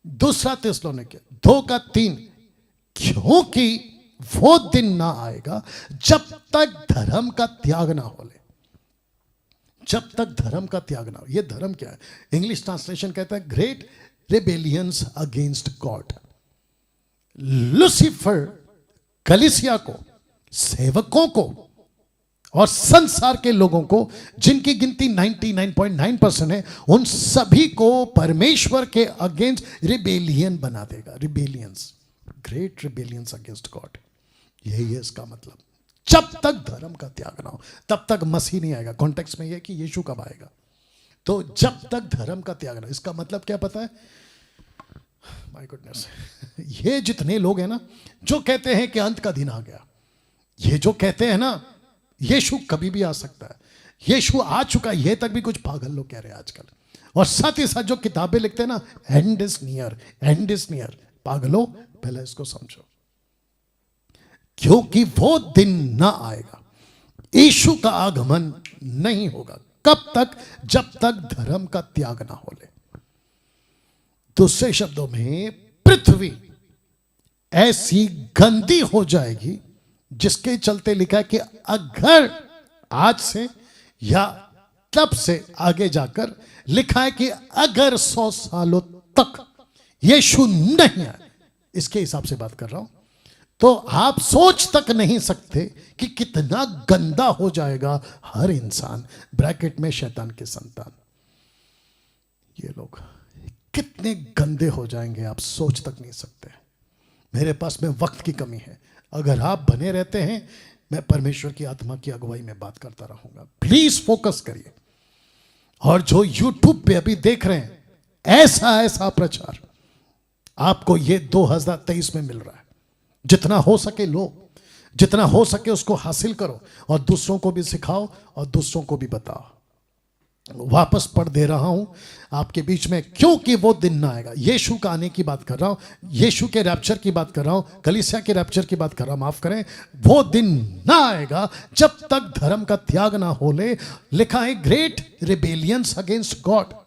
दूसरा थिस्सलुनीके 2:3, क्योंकि वो दिन ना आएगा जब तक धर्म का त्याग ना हो ले। जब तक धर्म का त्याग ना हो। ये धर्म क्या है? इंग्लिश ट्रांसलेशन कहता है great rebellions against God. Lucifer कलीसिया को, सेवकों को और संसार के लोगों को, जिनकी गिनती 99.9% है, उन सभी को परमेश्वर के अगेंस्ट रिबेलियन बना देगा। Rebellions, great rebellions against God, यही है इसका मतलब। जब तक धर्म का त्याग ना हो तब तक मसीह नहीं आएगा। कॉन्टेक्स्ट में यह कि यीशु कब आएगा? तो जब तक धर्म का त्याग ना, इसका मतलब क्या पता है? माय गुडनेस, ये जितने लोग हैं ना जो कहते हैं कि अंत का दिन आ गया, ये जो कहते हैं ना यीशु कभी भी आ सकता है, यीशु आ चुका है, ये तक भी कुछ पागल लोग कह रहे हैं आजकल। और साथ ही साथ जो किताबें लिखते हैं ना, and is near, and is near. पागलों, पहले इसको समझो, क्योंकि वो दिन ना आएगा, यीशु का आगमन नहीं होगा। कब तक? जब तक धर्म का त्याग ना हो ले। दूसरे शब्दों में, पृथ्वी ऐसी गंदी हो जाएगी जिसके चलते लिखा है कि अगर आज से या तब से आगे जाकर लिखा है कि अगर 100 सालों तक यीशु नहीं आए, इसके हिसाब से बात कर रहा हूं, तो आप सोच तक नहीं सकते कि कितना गंदा हो जाएगा हर इंसान, ब्रैकेट में शैतान के संतान। ये लोग कितने गंदे हो जाएंगे आप सोच तक नहीं सकते। मेरे पास में वक्त की कमी है, अगर आप बने रहते हैं मैं परमेश्वर की आत्मा की अगुवाई में बात करता रहूंगा। प्लीज फोकस करिए। और जो यूट्यूब पे अभी देख रहे हैं, ऐसा ऐसा प्रचार आपको ये 2023 में मिल रहा है। जितना हो सके लो, जितना हो सके उसको हासिल करो और दूसरों को भी सिखाओ और दूसरों को भी बताओ। वापस पढ़ दे रहा हूं आपके बीच में, क्योंकि वो दिन ना आएगा। यीशु का आने की बात कर रहा हूं, यीशु के रैप्चर की बात कर रहा हूं, कलीसिया के रैप्चर की बात कर रहा हूं, माफ करें। वो दिन ना आएगा जब तक धर्म का त्याग ना हो ले। लिखा है ग्रेट रिबेलियंस अगेंस्ट गॉड।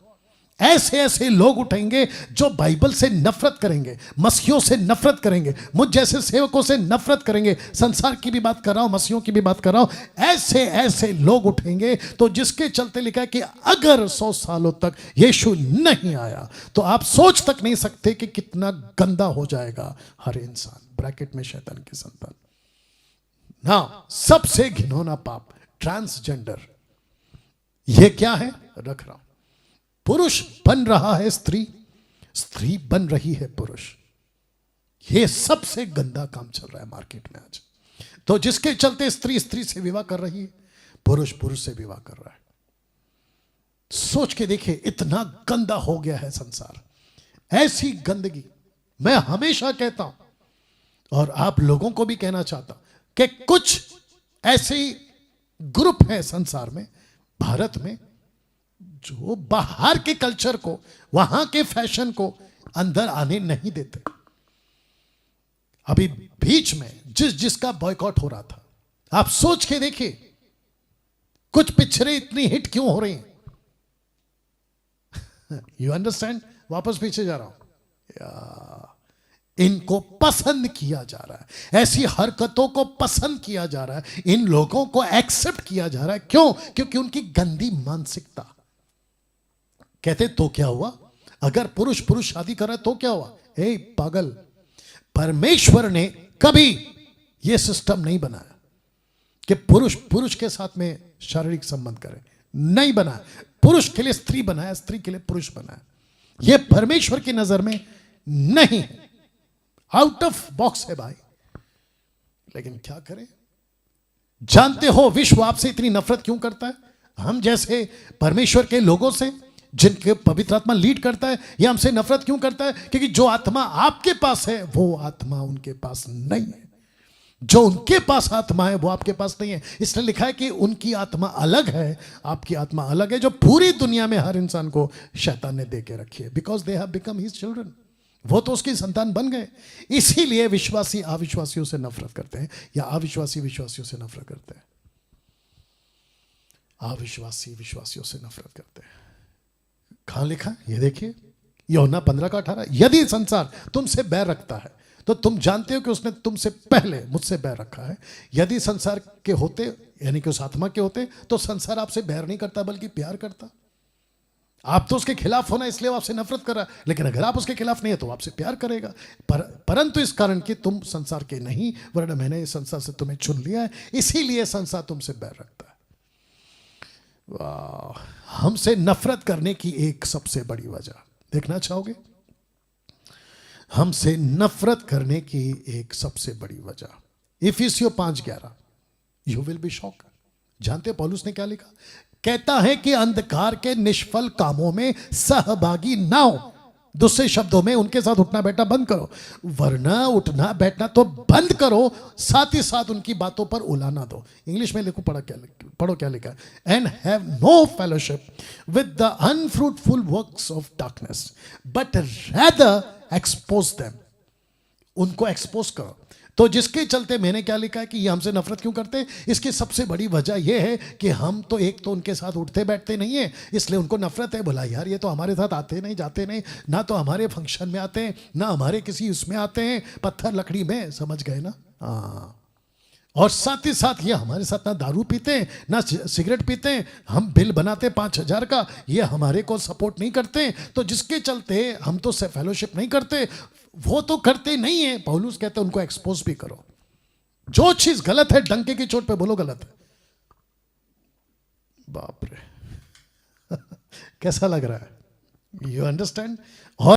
ऐसे ऐसे लोग उठेंगे जो बाइबल से नफरत करेंगे, मसीहों से नफरत करेंगे, मुझ जैसे सेवकों से नफरत करेंगे। संसार की भी बात कर रहा हूं, मसीहों की भी बात कर रहा हूं। ऐसे ऐसे लोग उठेंगे तो जिसके चलते लिखा है कि अगर 100 सालों तक यीशु नहीं आया तो आप सोच तक नहीं सकते कि कितना गंदा हो जाएगा हर इंसान, ब्रैकेट में शैतान के संतान। ना सबसे घिनौना पाप ट्रांसजेंडर। ये क्या है? रख रहा हूं। पुरुष बन रहा है स्त्री, स्त्री बन रही है पुरुष। ये सबसे गंदा काम चल रहा है मार्केट में आज। तो जिसके चलते स्त्री स्त्री से विवाह कर रही है, पुरुष पुरुष से विवाह कर रहा है। सोच के देखिए, इतना गंदा हो गया है संसार। ऐसी गंदगी मैं हमेशा कहता हूं और आप लोगों को भी कहना चाहता हूं कि कुछ ऐसे ग्रुप हैं संसार में, भारत में, जो बाहर के कल्चर को, वहां के फैशन को अंदर आने नहीं देते। अभी बीच में जिसका बॉयकॉट हो रहा था, आप सोच के देखिए कुछ पिक्चरें इतनी हिट क्यों हो रही हैं। You understand? वापस पीछे जा रहा हूं। इनको पसंद किया जा रहा है, ऐसी हरकतों को पसंद किया जा रहा है, इन लोगों को एक्सेप्ट किया जा रहा है। क्यों? क्योंकि उनकी गंदी मानसिकता। कहते तो क्या हुआ अगर पुरुष पुरुष शादी कर रहा है, तो क्या हुआ? ए पागल, परमेश्वर ने कभी यह सिस्टम नहीं बनाया कि पुरुष पुरुष के साथ में शारीरिक संबंध करे। नहीं बनाया। पुरुष के लिए स्त्री बनाया, स्त्री के लिए पुरुष बनाया। यह परमेश्वर की नजर में नहीं है, आउट ऑफ बॉक्स है भाई। लेकिन क्या करें? जानते हो विश्व आपसे इतनी नफरत क्यों करता है? हम जैसे परमेश्वर के लोगों से, जिनके पवित्र आत्मा लीड करता है, यह हमसे नफरत क्यों करता है? क्योंकि जो आत्मा आपके पास है वो आत्मा उनके पास नहीं है। जो उनके पास आत्मा है वो आपके पास नहीं है। इसलिए लिखा है कि उनकी आत्मा अलग है, आपकी आत्मा अलग है, जो पूरी दुनिया में हर इंसान को शैतान ने दे के रखी है। Because they have become his children. वो तो उसकी संतान बन गए। इसीलिए विश्वासी अविश्वासियों से नफरत करते हैं, या अविश्वासी विश्वासियों से नफरत करते हैं। अविश्वासी विश्वासियों से नफरत करते हैं। कहां लिखा? ये देखिए, यूहन्ना 15:18। यदि संसार तुमसे बैर रखता है तो तुम जानते हो कि उसने तुमसे पहले मुझसे बैर रखा है। यदि संसार के होते, यानी कि उस आत्मा के होते, तो संसार आपसे बैर नहीं करता बल्कि प्यार करता। आप तो उसके खिलाफ होना इसलिए वो आपसे नफरत कर रहा है, लेकिन अगर आप उसके खिलाफ नहीं है तो वो आपसे प्यार करेगा। परंतु इस कारण कि तुम संसार के नहीं, वरना मैंने इस संसार से तुम्हें चुन लिया है, इसीलिए संसार तुमसे बैर रखता है। वाह, हमसे नफरत करने की एक सबसे बड़ी वजह देखना चाहोगे? हमसे नफरत करने की एक सबसे बड़ी वजह इफिसियों 5:11। You will be shock. जानते पौलुस ने क्या लिखा? कहता है कि अंधकार के निष्फल कामों में सहभागी ना हो। दूसरे शब्दों में उनके साथ उठना बैठना बंद करो, वरना उठना बैठना तो बंद करो, साथ ही साथ उनकी बातों पर उलाना दो। इंग्लिश में लिखो, पढ़ो क्या लिखा है। And have no fellowship with the unfruitful works of darkness but rather expose them. उनको एक्सपोज करो। तो जिसके चलते मैंने क्या लिखा है कि ये हमसे नफरत क्यों करते हैं, इसकी सबसे बड़ी वजह यह है कि हम तो एक तो उनके साथ उठते बैठते नहीं है, इसलिए उनको नफरत है। बोला यार ये तो हमारे साथ आते नहीं जाते नहीं, ना तो हमारे फंक्शन में आते हैं, ना हमारे किसी उसमें आते हैं, पत्थर लकड़ी में, समझ गए ना? हाँ। और साथ ही साथ ये हमारे साथ ना दारू पीते हैं ना सिगरेट पीते हैं, हम बिल बनाते 5,000 का, ये हमारे को सपोर्ट नहीं करते, तो जिसके चलते हम तो फेलोशिप नहीं करते, वो तो करते नहीं है। पौलुस कहते हैं उनको एक्सपोज भी करो। जो चीज गलत है डंके की चोट पे बोलो गलत है। बाप रे कैसा लग रहा है? You understand?